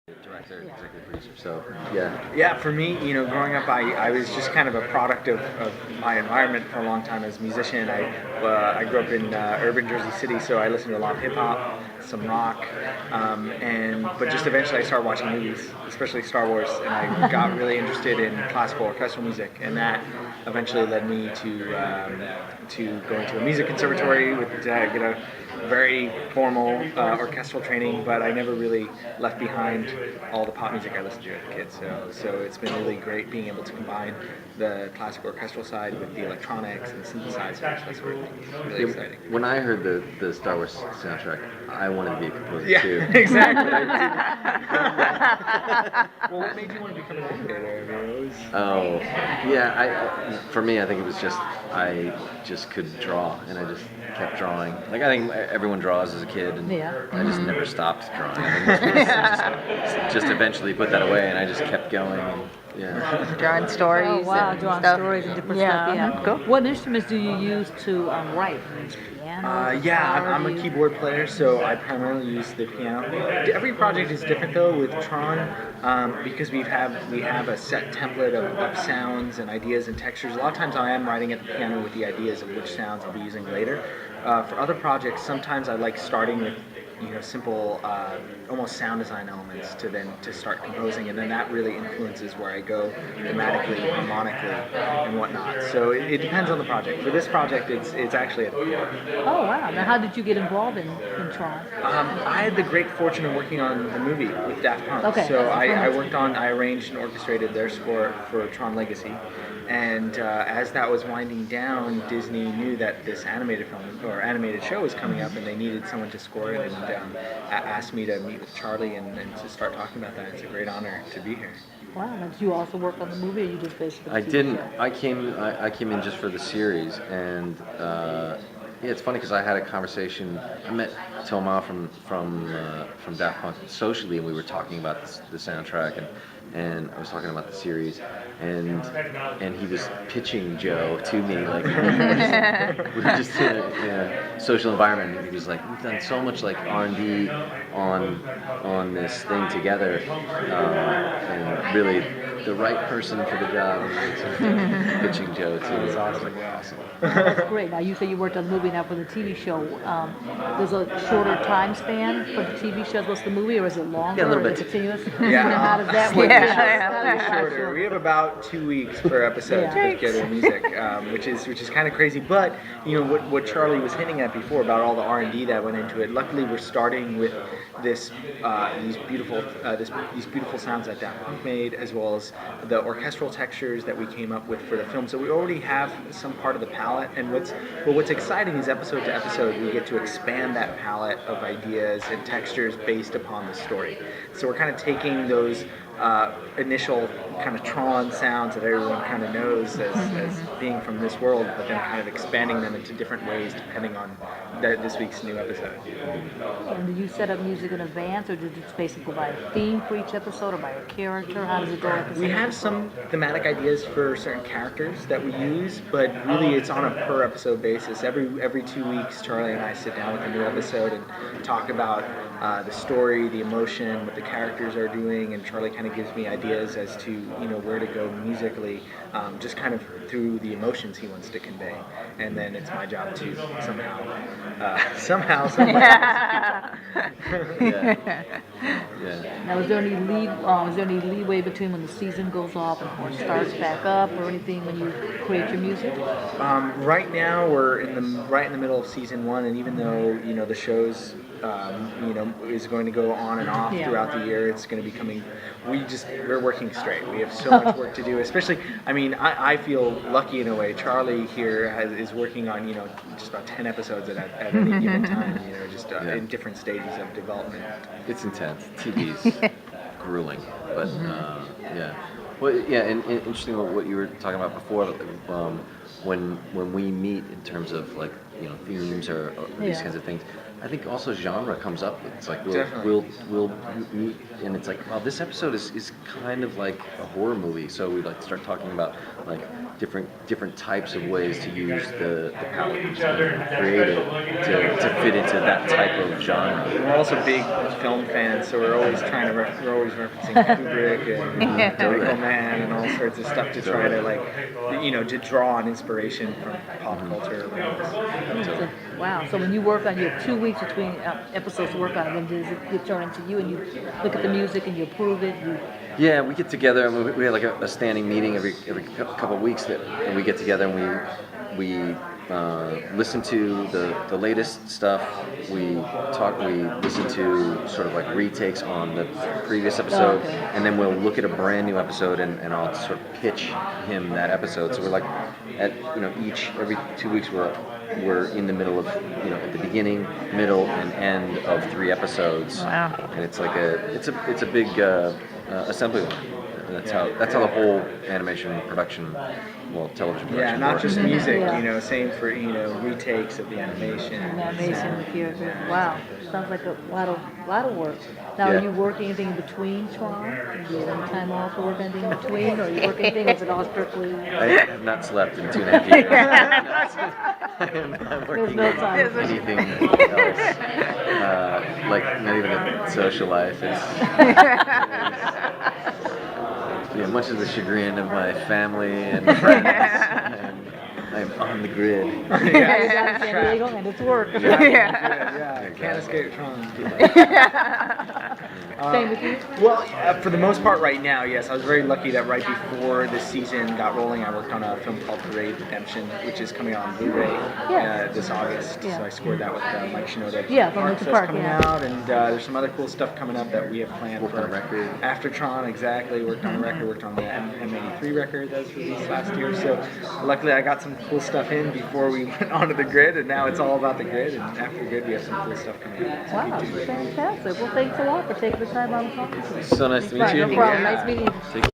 Director, executive producer. So yeah. Yeah, for me, growing up, I was just kind of a product of my environment for a long time as a musician. I grew up in urban Jersey City, so I listened to a lot of hip hop, some rock, but just eventually I started watching movies, especially Star Wars, and I got really interested in classical orchestral music, and that eventually led me to going to a music conservatory with get a very formal orchestral training, but I never really left behind all the pop music I listened to as a kid. So it's been really great being able to combine the classical orchestral side with the electronics and synthesizers. That's really exciting. When I heard the Star Wars soundtrack, I wanted to be a composer too. Yeah, exactly. Well, what made you want to become an educator? Oh, yeah. For me, I think it was just I just could draw, and I just kept drawing. Like I think everyone draws as a kid, and I just never stopped drawing. I think just eventually put that away, and I just kept going. And, Drawing stories. Oh wow, and drawing stuff. stories and different stuff. Yeah. Cool. What instruments do you use to write? Piano? I'm a keyboard player, so I primarily use the piano. Every project is different though with Tron, because we have a set template of sounds and ideas and textures. A lot of times I am writing at the piano with the ideas of which sounds I'll be using later. For other projects, sometimes I like starting with simple, almost sound design elements to start composing, and then that really influences where I go thematically, harmonically, and whatnot. So it depends on the project. For this project, it's actually at the piano. Oh wow! Now, how did you get involved in Tron? I had the great fortune of working on the movie with Daft Punk. Okay. So I arranged and orchestrated their score for Tron Legacy. And as that was winding down, Disney knew that this animated film or animated show was coming up, and they needed someone to score it, and asked me to meet with Charlie and to start talking about that. It's a great honor to be here. Wow! Now, did you also work on the movie, or you just basically? I didn't. I came in just for the series, and it's funny because I had a conversation. I met Thomas from Daft Punk socially, and we were talking about the soundtrack, and I was talking about the series, and he was pitching Joe to me, like we were just in a social environment, and he was like, we've done so much like R&D on this thing together, and really the right person for the job. Pitching Joe to me. Awesome. That's great. Now, you say you worked on the movie. Now, for the TV show, there's a shorter time span for the TV shows. What's the movie, or is it longer? Yeah, a little or is bit. it continuous? Yeah. Now, how does that work? Shorter. We have about 2 weeks per episode to put together music, which is kind of crazy. But what Charlie was hinting at before about all the R&D that went into it. Luckily, we're starting with these beautiful sounds that Daft Punk made, as well as the orchestral textures that we came up with for the film. So we already have some part of the palette. And what's exciting is episode to episode we get to expand that palette of ideas and textures based upon the story. So we're kind of taking those initial kind of Tron sounds that everyone kind of knows as being from this world, but then kind of expanding them into different ways depending on this week's new episode. And do you set up music in advance, or did you just basically buy a theme for each episode, or by a character? How does it go? We have some thematic ideas for certain characters that we use, but really it's on a per episode basis. Every 2 weeks, Charlie and I sit down with a new episode and talk about the story, the emotion, what the characters are doing, and Charlie kind of gives me ideas as to where to go musically, just kind of through the emotions he wants to convey, and then it's my job to somehow. Now, is there any leeway between when the season goes off and when it starts back up, or anything when you create your music? Right now we're right in the middle of season 1, and even though the show's is going to go on and off throughout the year, it's going to be coming. We're working straight. We have so much work to do. Especially, I feel lucky in a way. Charlie here is working on just about 10 episodes at any given time. In different stages of development. It's intense. TV's grueling, but Well, and interesting what you were talking about before. When we meet in terms of like themes or these kinds of things, I think also genre comes up. It's like Definitely. we'll meet, and it's like, well, this episode is kind of like a horror movie, so we like start talking about like different types of ways to use the palette and create it to fit into that type of genre. We're also big film fans, so we're always trying to we're always referencing Kubrick and Michael Mann and all sorts of stuff to try to to draw on inspiration from pop culture. Wow. So when you work on your 2 weeks between episodes to work on it, then does it get turned into you and you look at the music and you approve it? Yeah, we get together and we have like a standing meeting every couple of weeks and we get together and we listen to the latest stuff. We listen to sort of like retakes on the previous episode, and then we'll look at a brand new episode and I'll sort of pitch him that episode. So we're like at every 2 weeks we're in the middle of at the beginning, middle, and end of 3 episodes. Wow. And it's like it's a big assembly line. That's how the whole animation production, television production. Yeah, not works. just music. Yeah. Same for retakes of the animation. Animation, the characters. Wow. Sounds like a lot of work. Now, Yeah. are you working anything in between, Tron? Do you have any time off to work anything in between, or are you working anything? Or is it all strictly? I have not slept in 2.5 years. I am not working no time. on anything else. Like not even a social life. Much of the chagrin of my family and friends. I'm on the grid. You're down in San Diego and it's work. Yeah, can't escape Tron. Same with you? Well, for the most part right now, yes. I was very lucky that right before the season got rolling, I worked on a film called Parade Redemption, which is coming out on Blu-ray this August. Yeah. So I scored that with Mike Shinoda. Yeah, from Art the Fest park, coming yeah. out, and there's some other cool stuff coming up that we have planned Worked for on a record. after Tron. Exactly, worked on a record, worked on the M83 record that was released last year. So luckily, I got some cool stuff in before we went onto the grid, and now it's all about the grid. And after the grid, we have some cool stuff coming up. So Wow, fantastic. Well, thanks a lot for taking the time out and talking to me. So nice to meet you. No problem. Yeah. Nice meeting you. Take